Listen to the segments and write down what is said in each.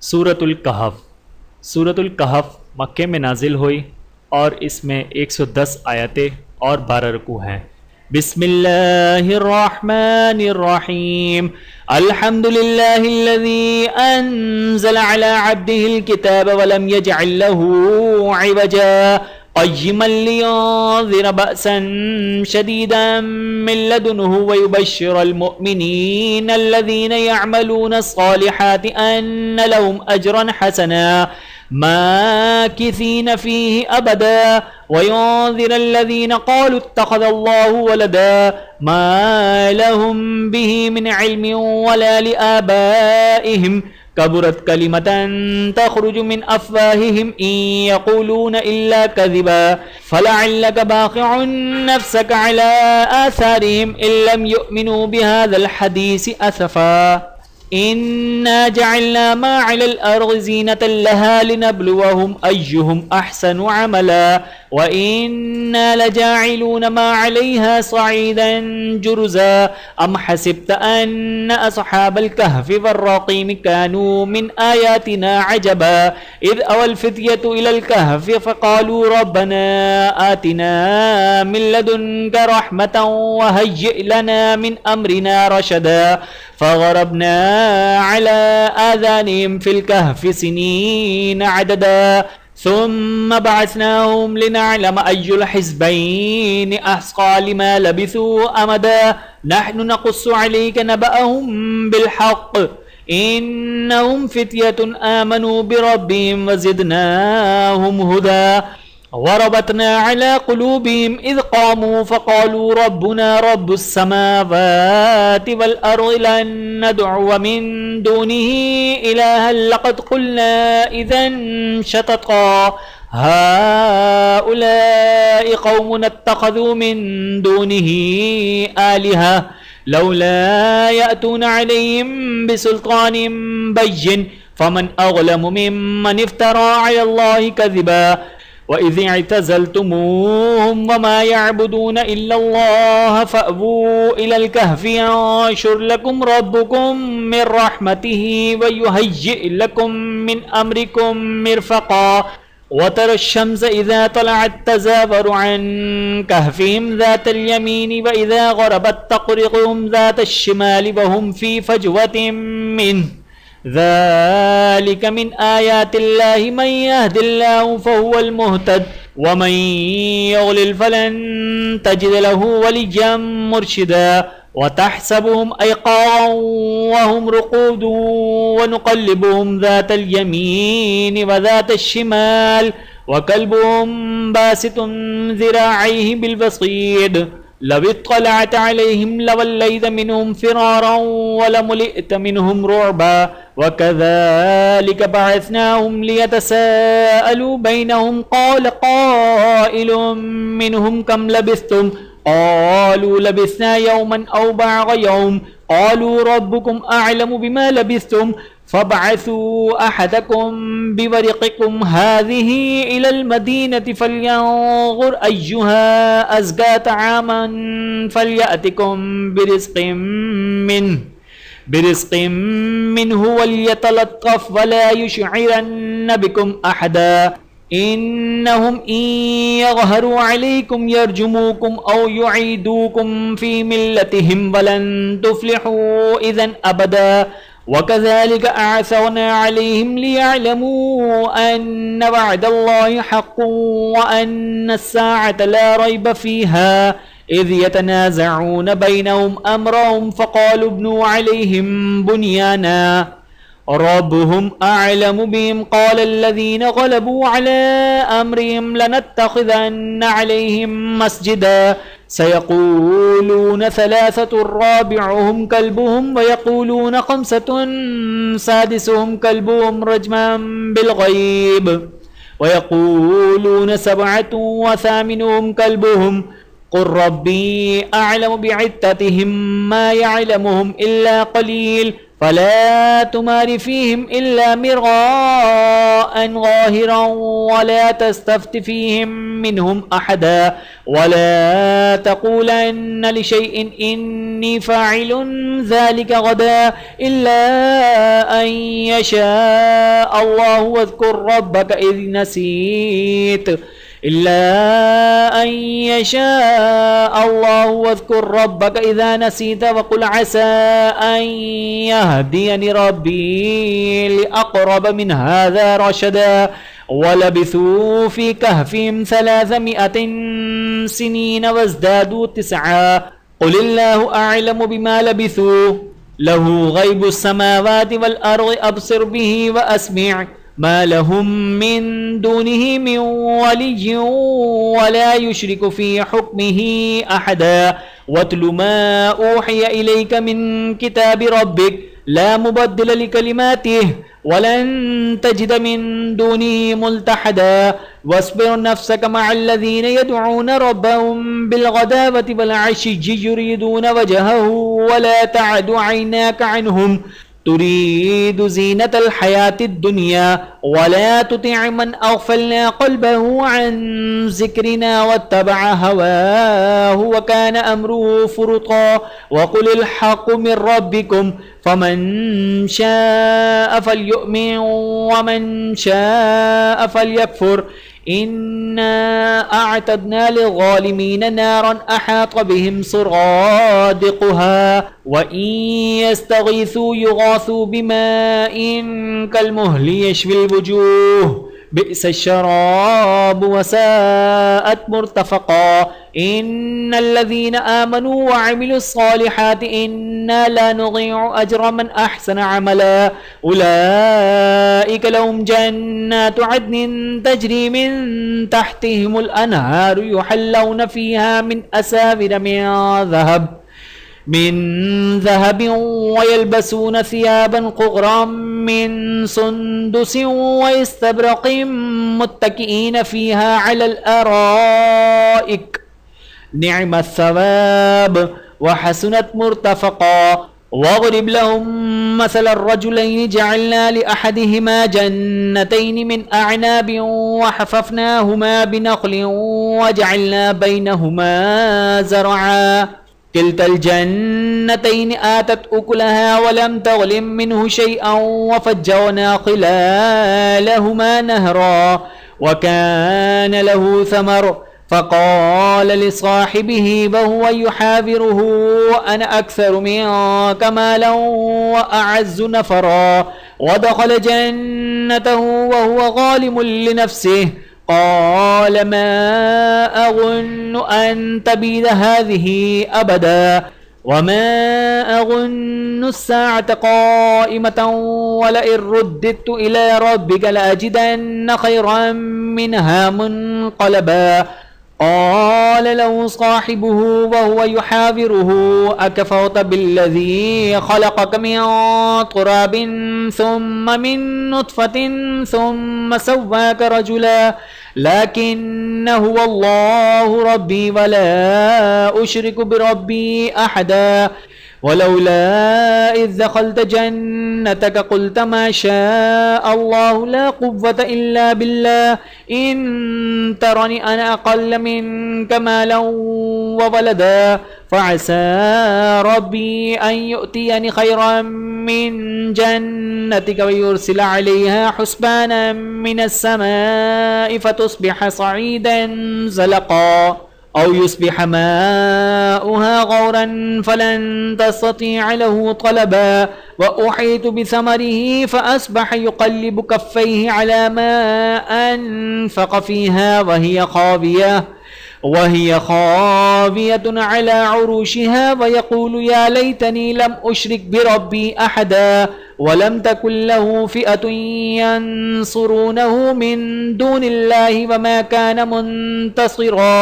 सूरतुल कहफ। सूरतुल कहफ मक्के में नाजिल हुई और इसमें 110 आयतें और 12 रुकू हैं। बिस्मिल्लाहिर्रहमानिर्रहीम। अल्हम्दुलिल्लाहिल्लज़ी अंज़ल अला अब्दिहिल किताब वलम यजअल लहू इवजा क़य्यिमन लियुनज़िर बअसन शदीदन मिन लदुन्हु वयुबश्शिरल मुअ्मिनीन अल्लज़ीना यअमलूना अस्सालिहाति अन्न लहुम अजरन हसना माकिसीन फीहि अबदा वयुनज़िर अल्लज़ीना क़ालू इत्तख़ज़ल्लाहु वलदा मा लहुम बिही मिन इल्मिन वला लिआबाइहिम कबुरत कलिमतन तख़रुजु मिन अफ़वाहिहिम इन यक़ूलून इल्ला कज़िबा फ़लअल्लक बाक़िउन नफ़्सक अला आसारिहिम इन लम युमिनू बिहाज़ल हदीस असफ़ा इन्ना जअलना मा अलल अर्ज़ि ज़ीनतन लहा लिनब्लुवहुम अय्युहुम अहसनु अमला व इन्ना लजाइलून मा अलैहा सईदन जुरुज़ा अम हसिब्त अन्न अस्हाबल कहफ़ि वर्रक़ीम कानू मिन आयातिना अजबा इज़ अवल फ़ित्यतु इलल कहफ़ि फ़क़ालू रब्बना आतिना मिन लदुनका रहमतन व हय्यि लना मिन अम्रिना रशदा फ़ग़रबना अला आज़ानिहिम फ़िल कहफ़ि सिनीन अददा सुम्म बअसनाहुम लिनअलम अय्युल हिज़्बैनि अहसा लिमा लबिसू अमदा नहनु नक़ुस्सु अलैका नबअहुम बिलहक़्क़ इन्नहुम फ़ित्यतुन आमनू बिरब्बिहिम वज़िदनाहुम हुदा वरबतना अला क़ुलूबिहिम इज़ क़ामू फ़क़ालू रब्बुना रब्बुस समावाति वल अर्ज़ि लन नदअुव मिन दूनिही इलाहन लक़द क़ुल्ना इज़न शतता हाउलाइ क़ौमुन इत्तख़ज़ू मिन दूनिही आलिहा लौला यअतूना अलैहिम बिसुल्तानिन बय्यिन फ़मन अज़लमु मिम्मन इफ़्तरा अलल्लाहि कज़िबा वइज़ अअतज़लतुमूहुम वमा यअबुदून इल्लल्लाह फ़अवू इलल कहफ़ि यंशुर लकुम रब्बुकुम मिन रहमतिही वयुहय्यि लकुम मिन अम्रिकुम मिरफ़क़ा वतरश्शम्स इज़ा तलअत तज़ावरु अन कहफ़िहिम ज़ातल यमीनि वइज़ा ग़रबत तक़रिज़ुहुम ज़ातश्शिमालि वहुम फ़ी फ़जवतिन मिन्हु ज़ालिक मिन आयातिल्लाहि मन यहदिल्लाहु फ़हुवल मुहतद वमन युज़लिल फ़लन तजिद लहु वलिय्यन मुर्शिदा वतहसबुहुम अयक़ाज़न वहुम रुक़ूदुन वनुक़ल्लिबुहुम ज़ातल यमीनि वज़ातश्शिमाल वकल्बुहुम बासितुन ज़िराअैहि बिलवसीद लव इत्तलअत अलैहिम लवल्लैत मिनहुम फ़िरारन वलमुलिअत मिनहुम रुअबा वकज़ालिक बअसनाहुम लियतसाअलू बैनहुम क़ाल क़ाइलुम मिनहुम कम लबिस्थुम क़ालू लबिस्ना यौमन औ बअज़ यौम क़ालू रब्बुकुम अअलमु बिमा लबिस्थुम फ़बअसू अहदकुम बिवरिक़िकुम हाज़िही इलल मदीनति फ़ल्यंज़ुर अय्युहा अज़्का तआमन फ़ल्यअतिकुम बिरिज़्क़िन मिन्हु वलियतलत्तफ़ वला युशइरन्न बिकुम अहदा इन्नहुम इन यज़हरू अलैकुम यरजुमूकुम औ युईदूकुम फ़ी मिल्लतिहिम वलन तुफ़्लिहू इज़न अबदा वकज़ालिक अअसरना अलैहिम लियअलमू अन्न वअदल्लाहि हक़्क़ुन व अन्न अस्साअत ला रैब फ़ीहा इज़ यतनाज़ऊन बैनहुम अम्रहुम फ़क़ालू इब्नू अलैहिम बुन्याना रब्बुहुम अअलमु बिहिम क़ालल्लज़ीन ग़लबू अला अम्रिहिम लनत्तख़िज़न्न अलैहिम मस्जिदा सयक़ूलून सलासतुन राबिउहुम कल्बुहुम वयक़ूलून ख़म्सतुन सादिसुहुम कल्बुहुम रजमन बिलग़ैब वयक़ूलून सबअतुन वसामिनुहुम कल्बुहुम क़ुल रब्बी अअलमु बिइद्दतिहिम मा यअलमुहुम इल्ला क़लील फला तुम्हारी फ़ीहिम इल्ला मिर्गाअन ज़ाहिरन वला तस्तफ्ति फ़ीहिम मिनहुम अहदा वला तक़ूलन्न लिशैइन इन्नी फ़ाइलुन ज़ालिका गदा इल्ला अन यशा अल्लाहु वज़्कुर रब्बक इज़ नसीत इल्ला अन यशा अल्लाहु वज़्कुर रब्बक इज़ा नसीत वक़ुल असा अन यहदियनि रब्बी लिअक़रब मिन हाज़ा रशदा वलबिथू फ़ी कहफ़िहिम सलासमिअतिन सिनीन वज़दादू तिस्आ क़ुलिल्लाहु अअलमु बिमा लबिथू लहू ग़ैबुस समावाति वल अर्ज़ि अब्सिर बिही व अस्मिअ मा लहुम मिन दूनिही मिन वलिय्यिन वला युशरिकु फ़ी हुक्मिही अहदा वत्लु मा ऊहिय इलैक मिन किताबि रब्बिक ला मुबद्दिल लिकलिमातिहि वलन तजिद मिन दूनिही मुल्तहदा वस्बिर नफ्सक मअल्लज़ीन यदऊन रब्बहुम बिलगदावति वलअश्यि युरीदून वजहहु वला तअदु ऐनाक अन्हुम तुरीदु ज़ीनतल हयातिद दुनिया वला तुतिअ मन अग़फ़लना क़ल्बहु अन ज़िक्रिना वत्तबअ हवाहु वकान अम्रुहु फ़ुरुता वक़ुलिल हक़्क़ु मिन रब्बिकुम फमन शाअ फ़लयुमिन वमन शाअ फ़लयकफ़ुर इन्ना अअतदना लिज़्ज़ालिमीन नारन अहात बिहिम सुरादिक़ुहा व इन यस्तगीथू युगाथू बिमाइन कलमुहलि यशविल वुजूह बि'सश्शराब वसाअत मुर्तफ़क़ा इन्नल्लज़ीन आमनू वअमिलुस्सालिहाति इन्ना ला नुज़ीअु अज्र मन अहसन अमला उलाइका लहुम जन्नातु अदनिन तजरी मिन तहतिहिमुल अनहारु युहल्लौना फ़ीहा मिन असाविर मिन ज़हबिन वयल्बसून सियाबन ख़ुज़्रम मिन सुंदुसिन वइस्तबरक़िन मुत्तकिईन फ़ीहा अलल अराइक निअमस्सवाब वहसुनत मुर्तफ़क़ा वज़रिब लहुम मसल अर्रजुलैनि जअलना लिअहदिहिमा जन्नतैनि मिन अअनाबिन वहफ़फ़नाहुमा बिनख़लिन वजअलना बैनहुमा ज़रअा किल्तल जन्नतैनि आतत उकुलहा वलम तज़लिम मिन्हु शैअन वफ़ज्जरना ख़िलालहुमा नहरा वकान लहू समर फ़क़ाल लिसाहिबिही वहुव युहाविरुहु अना अक्सरु मिन्क मालन वअअज़्ज़ु नफ़रा वदख़ल जन्नतहु वहुव ग़ालिमुन लिनफ़्सिहि क़ाल मा अज़ुन्नु अन तबीद हाज़िही अबदा वमा अज़ुन्नु अस्साअत क़ाइमतन वलइन रुद्दितु इला रब्बिक लअजिदन्न ख़ैरन मिनहा मुन्क़लबा क़ाल लहु साहिबुहु वहुव युहाविरुहु अकफ़रत बिल्लज़ी ख़लक़क मिन तुराबिन सुम्म मिन नुत्फ़तिन सुम्म सव्वाक रजुला लकिन्न हुवल्लाहु रब्बी वला उश्रिकु बिरब्बी अहदा वलौला इज़ दख़लत जन्नतक क़ुल्त मा शाअ अल्लाहु ला क़ुव्वत इल्ला बिल्लाह इन तरनी अना अक़ल्ल मिन्क मालन व वलदा फ़असा रब्बी अन यु'तियनि ख़ैरन मिन जन्नतिक व युरसिल अलैहा हुस्बानन मिनस समाइ फ़तुस्बिह सईदन ज़लक़ा औ युस्बिह माउहा गौरन फलन तस्ततीअ लहू तलबा व उहीत बिसमरिही फ़अस्बह युक़ल्लिबु कफ़्फ़ैहि अला मा अनफ़क़ फ़ीहा वहिय ख़ावियतुन अला उरूशिहा व यक़ूलु या लैतनी लम उश्रिक बिरब्बी अहदा वलम तकुन लहू फ़िअतुन यंसुरूनहु मिन दूनिल्लाहि वमा कान मुंतसिरा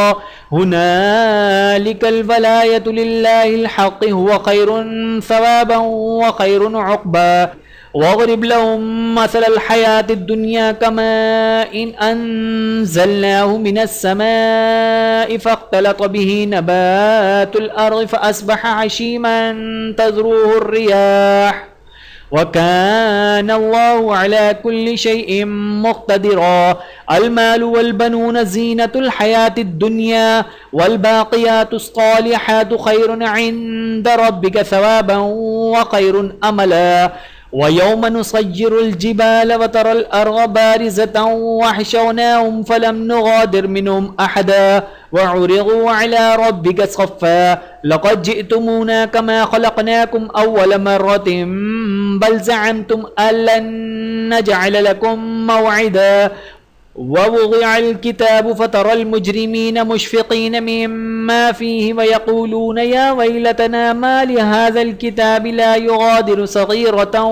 हुनालिकल वलायतु लिल्लाहिल हक़्क़ि हुवा ख़ैरुन सवाबन व ख़ैरुन उक़बा वज़रिब लहुम मसलल हयातिद दुनिया कमाइन अंज़लनाहु मिनस समाइ फ़ख्तलत बिही नबातुल अर्ज़ि फ़अस्बह हशीमन तज़रुहु अर्रियाह وكان الله على كل شيء مقتدرا. المال والبنون زينة الحياة الدنيا، والباقيات الصالحات خير عند ربك ثوابا وخير أملا. ويوم نصير الجبال وترى الأرض بارزة وحشرناهم فلم نغادر منهم أحدا وعرضوا على ربك صفا لقد جئتمونا كما خلقناكم أول مرة بل زعمتم أن لن نجعل لكم موعدا. ووضع الكتاب فترى المجرمين مشفقين مما فيه ويقولون يا ويلتنا ما لهذا الكتاب لا يغادر صغيرة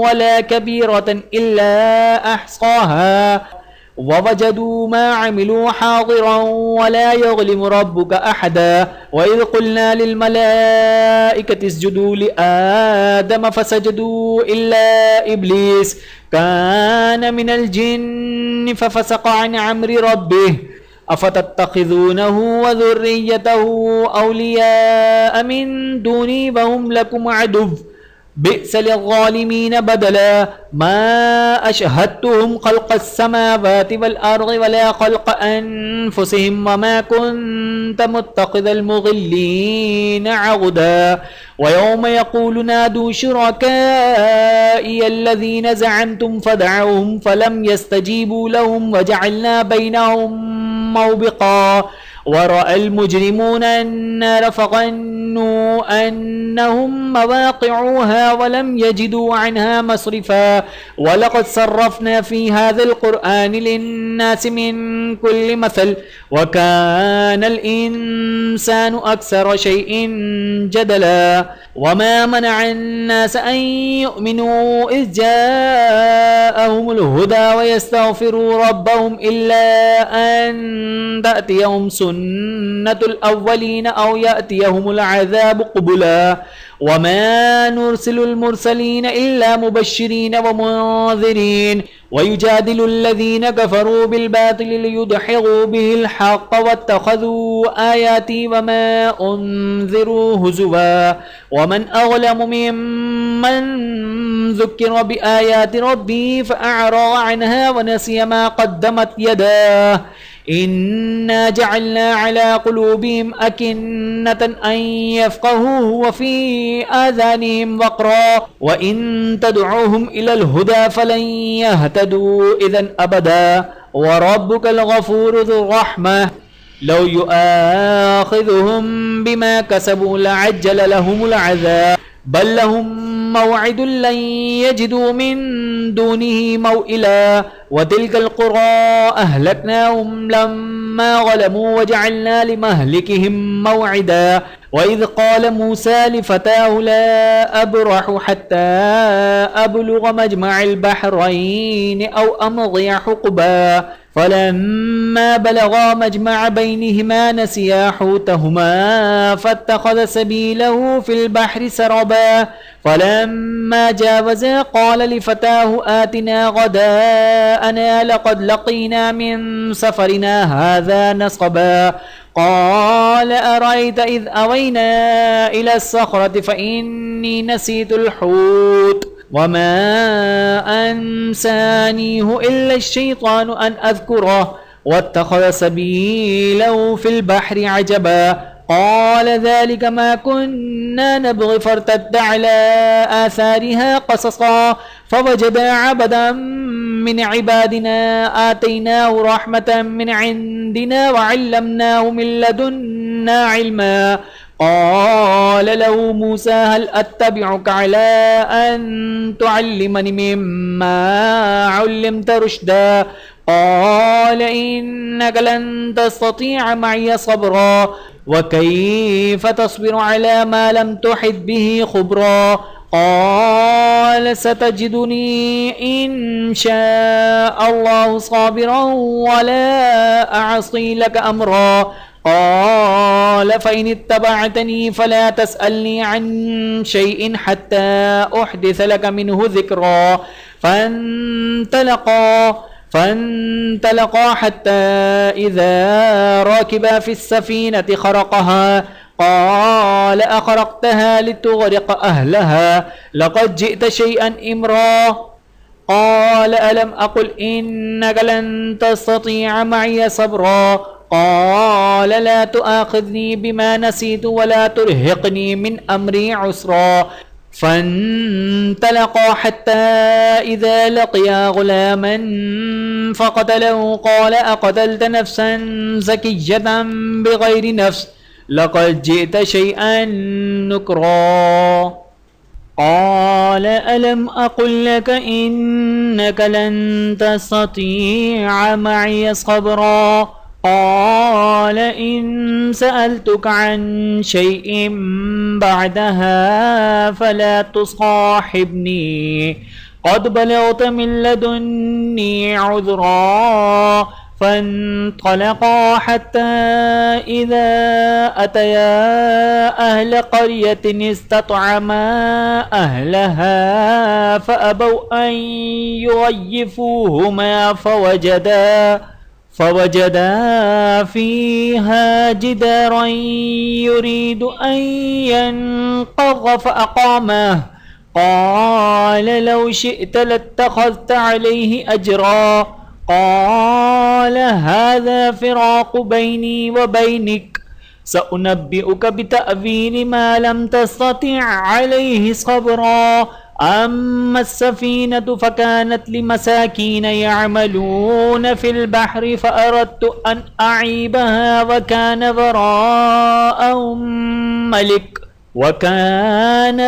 ولا كبيرة إلا أحصاها ووجدوا ما عملوا حاضرا ولا يظلم ربك أحدا. وإذ قلنا للملائكة اسجدوا لآدم فسجدوا إلا إبليس كان من الجن ففسق عن أمر ربه أفتتخذونه وذريته أولياء من دوني وهم لكم عدو بئس للظالمين بدلا. ما أشهدتهم خلق السماوات والأرض ولا خلق أنفسهم وما كنت متخذ المضلين عضدا. ويوم يقول نادوا شركائي الذين زعمتم فدعوهم فلم يستجيبوا لهم وجعلنا بينهم موبقا. ورأى المجرمون النار فظنوا أنهم مواقعوها ولم يجدوا عنها مصرفا. ولقد صرفنا في هذا القرآن للناس من كل مثل وكان الإنسان أكثر شيء جدلا. وما منع الناس أن يؤمنوا إذ جاءهم الهدى ويستغفروا ربهم إلا أن تأتيهم سنة الأولين أو يأتيهم العذاب قبلا. وما نرسل المرسلين إلا مبشرين ومنذرين ويجادل الذين كفروا بالباطل ليدحضوا به الحق واتخذوا آياتي وما أنذروا هزوا. ومن أظلم ممن ذكر بآيات ربه فأعرض عنها ونسي ما قدمت يداه إنا جعلنا على قلوبهم أكنة أن يفقهوه وفي آذانهم وقرا وإن تدعوهم إلى الهدى فلن يهتدوا إذا أبدا. وربك الغفور ذو الرحمة لو يؤاخذهم بما كسبوا لعجل لهم العذاب بل لهم موعد لن يجدوا من دونه موئلا. وتلك القرى أهلكناهم لما ظلموا وجعلنا لمهلكهم موعدا. وإذ قال موسى لفتاه لا أبرح حتى أبلغ مجمع البحرين أو أمضي حقبا فلما بلغا مجمع بينهما نسيا حوتهما فاتخذ سبيله في البحر سربا. فلما جاوزا قال لفتاه آتنا غداءنا لقد لقينا من سفرنا هذا نصبا. قال أرأيت إذ أوينا إلى الصخرة فإني نسيت الحوت وما أنسانيه إلا الشيطان أن أذكره واتخذ سبيله في البحر عجبا. قال ذلك ما كنا نبغي فارتد على آثارها قصصا فوجدا عبدا من عبادنا آتيناه رحمة من عندنا وعلمناه من لدنا علما. قال له موسى هل أتبعك على أن تعلمني مما علمت رشدا. قال إنك لن تستطيع معي صبرا وكيف تصبر على ما لم تحط به خبرا. قال ستجدني إن شاء الله صابرا ولا أعصي لك أمرا. قال فإن اتبعتني فلا تسألني عن شيء حتى أحدث لك منه ذكرا. فانطلقا حتى إذا راكبا في السفينة خرقها قال أخرقتها لتغرق أهلها لقد جئت شيئا إمرا. قال ألم أقل إنك لن تستطيع معي صبرا. قال لا تؤاخذني بما نسيت ولا ترهقني من أمري عسرا. فانطلقا حتى إذا لقيا غلاما فقتله قال أقتلت نفسا زكية بغير نفس لقد جئت شيئا نكرا. قال ألم أقل لك إنك لن تستطيع معي صبرا. قال إن سألتك عن شيء بعدها فلا تصاحبني قد بلغت من لدني عذرا. فانطلقا حتى إذا أتيا أهل قرية استطعما أهلها فأبوا أن يضيفوهما فوجدا فيها جدارا يريد أن ينقض فأقامه. قال لو شئت لاتخذت عليه أجرا. قال هذا فراق بيني وبينك سأنبئك بتأويل ما لم تستطع عليه صبرا. أما السفينة فكانت لمساكين يعملون في البحر فأردت أن أعيبها وكان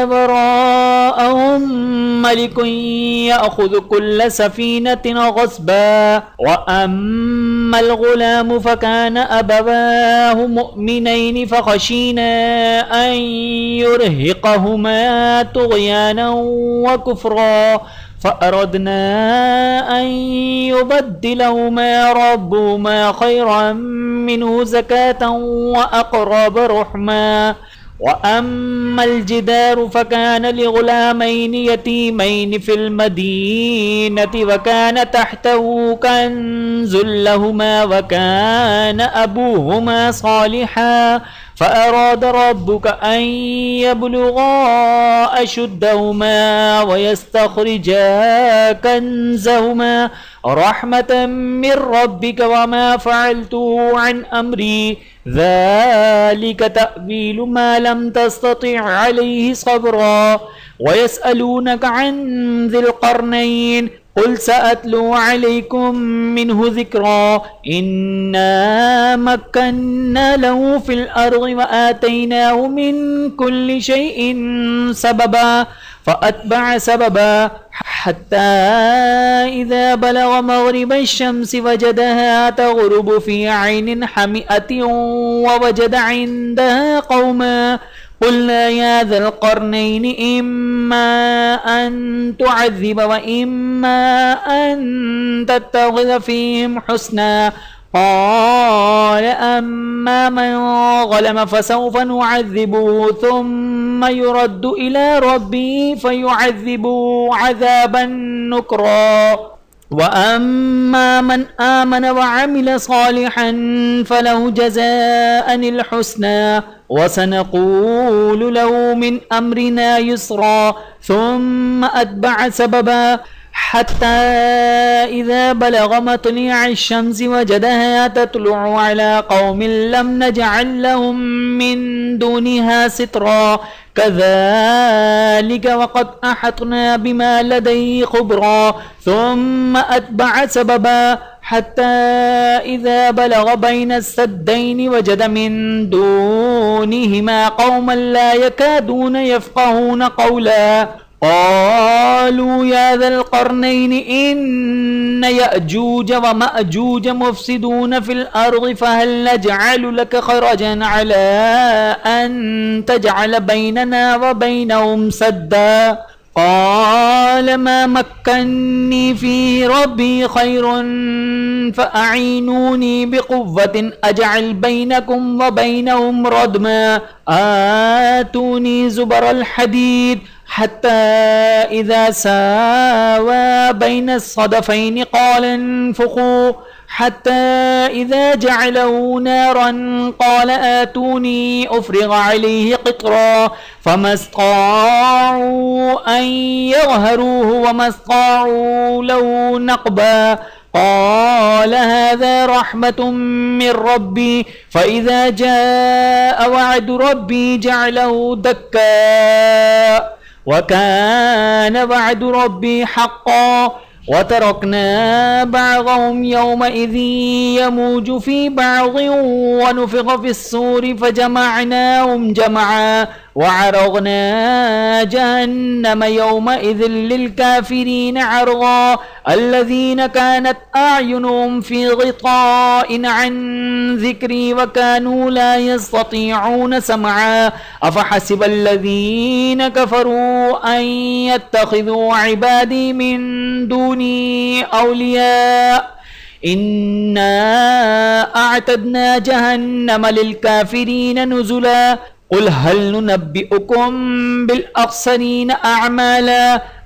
وراءهم ملك يأخذ كل سفينة غصبا. وأما الغلام فكان أبواه مؤمنين فخشينا أن يرهقهما طغيانا وكفرا فأردنا أن يبدلهما ربهما خيرا منه زكاة وأقرب رحما. وأما الجدار فكان لغلامين يتيمين في المدينة وكان تحته كنز لهما وكان أبوهما صالحا فأراد ربك أن يبلغا أشدهما ويستخرجا كنزهما رحمة من ربك وما فعلته عن أمري ذلك تأويل ما لم تستطع عليه صبرا. ويسألونك عن ذي القرنين قل سأتلو عليكم منه ذكرا. إنا مكنا له في الأرض وآتيناه من كل شيء سببا فأتبع سببا حتى إذا بلغ مغرب الشمس وجدها تغرب في عين حمئة ووجد عندها قوما قلنا يا ذا القرنين إما أن تعذب وإما أن تتخذ فيهم حسنا. قال أما من ظلم فسوف نعذبه ثم يرد إلى ربه فيعذبه عذابا نكرا. وأما من آمن وعمل صالحا فله جزاء الحسنى وسنقول له من أمرنا يسرا. ثم أتبع سببا حتى إذا بلغ مطلع الشمس وجدها تطلع على قوم لم نجعل لهم من دونها سترا. كذلك وقد أحطنا بما لديه خبرا. ثم أتبع سببا حتى إذا بلغ بين السدين وجد من دونهما قوما لا يكادون يفقهون قولا. قالوا يا ذا القرنين إن يأجوج ومأجوج مفسدون في الأرض فهل نجعل لك خرجا على أن تجعل بيننا وبينهم سدا. قال ما مكني فيه ربي خير فأعينوني بقوة أجعل بينكم وبينهم ردما. آتوني زبر الحديد حتى إذا ساوى بين الصدفين قال انفخوا हत्ता इज़ा जअलहू नारन क़ाल आतूनी उफ़्रिग़ अलैहि क़ित्रा फ़मस्तताअू अन यज़हरूहु वमस्तताअू लहू नक़बा क़ाल हाज़ा रहमतुम मिर रब्बी फ़इज़ा जाअ वअदु रब्बी जअलहू दक्का वकान वअदु रब्बी हक़्क़ा वतरकना बअज़हुम यौमइज़िन यमूजु फ़ी बअज़िन वनुफ़िख़ फ़िस्सूरि फ़जमअनाहुम जमअ वअरज़ना जहन्नम यौमइज़िन लिलकाफ़िरीन अर्ज़ा अल्लज़ीन कानत अअयुनुहुम फ़ी ग़िताइन अन ज़िक्री वकानू ला यस्ततीऊन समअ अफ़हसिबल्लज़ीन कफ़रू अन यत्तख़िज़ू इबादी मिन दूनी औलिया इन्ना अअतदना जहन्नम लिलकाफ़िरीन नुज़ुला क़ुल हल नुनब्बिउकुम बिल अख़्सरीन अअमाला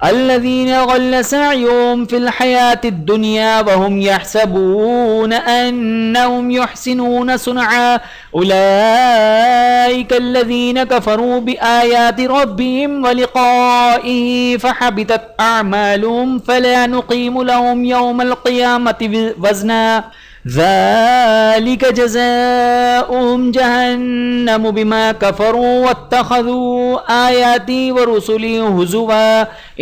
अल्लज़ीन ज़ल्ल सअयुहुम फ़िल हयातिद दुनिया वहुम यहसबून अन्नहुम युहसिनून सुनअ उलाइका अल्लज़ीन कफ़रू बिआयाति रब्बिहिम व लिक़ाइहि फ़हबितत अअमालुहुम फ़ला नुक़ीमु लहुम यौमल क़ियामति वज़ना ज़ालिक जज़ाउहुम जहन्नम बिमा कफ़रू वत्तख़ज़ू आयाती व रुसुली हुज़ुवा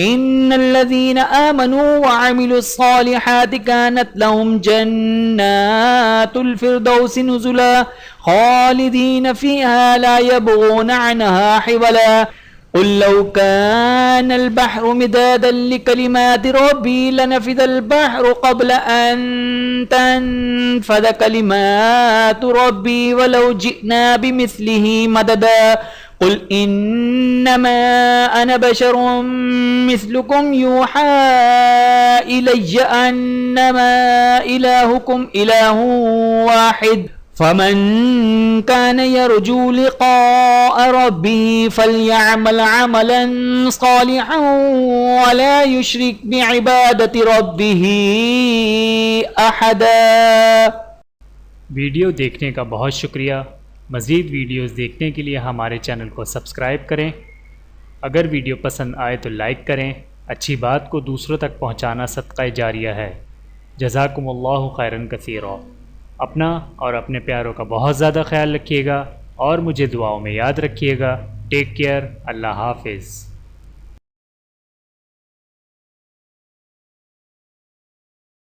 इन्नल्लज़ीन आमनू व अमिलुस्सालिहाति कानत लहुम जन्नातुल फ़िरदौसि नुज़ुला ख़ालिदीन फ़ीहा ला यबग़ून अन्हा हिवला क़ुल लौ कानल बहरु मिदादन लिकलिमाति रब्बी लनफ़िदल बहरु क़ब्ल अन तनफ़द कलिमातु रब्बी वलौ जिअना बिमिस्लिहि मददा क़ुल इन्नमा अना बशरुम मिस्लुकुम यूहा इलय्य अन्नमा इलाहुकुम इलाहुन वाहिद फ़मन कान यरजू लिक़ाअ रब्बिहि फ़लयअमल अमलन सालिहन वला युश्रिक बिइबादति रब्बिहि अहदा। वीडियो देखने का बहुत शुक्रिया। मज़ीद वीडियोज़ देखने के लिए हमारे चैनल को सब्सक्राइब करें। अगर वीडियो पसंद आए तो लाइक करें। अच्छी बात को दूसरों तक पहुंचाना सदक़ा जारिया है। जज़ाकुमुल्लाहु खैरन कसीरा। अपना और अपने प्यारों का बहुत ज़्यादा ख्याल रखिएगा और मुझे दुआओं में याद रखिएगा। Take care. अल्लाह हाफ़िज़।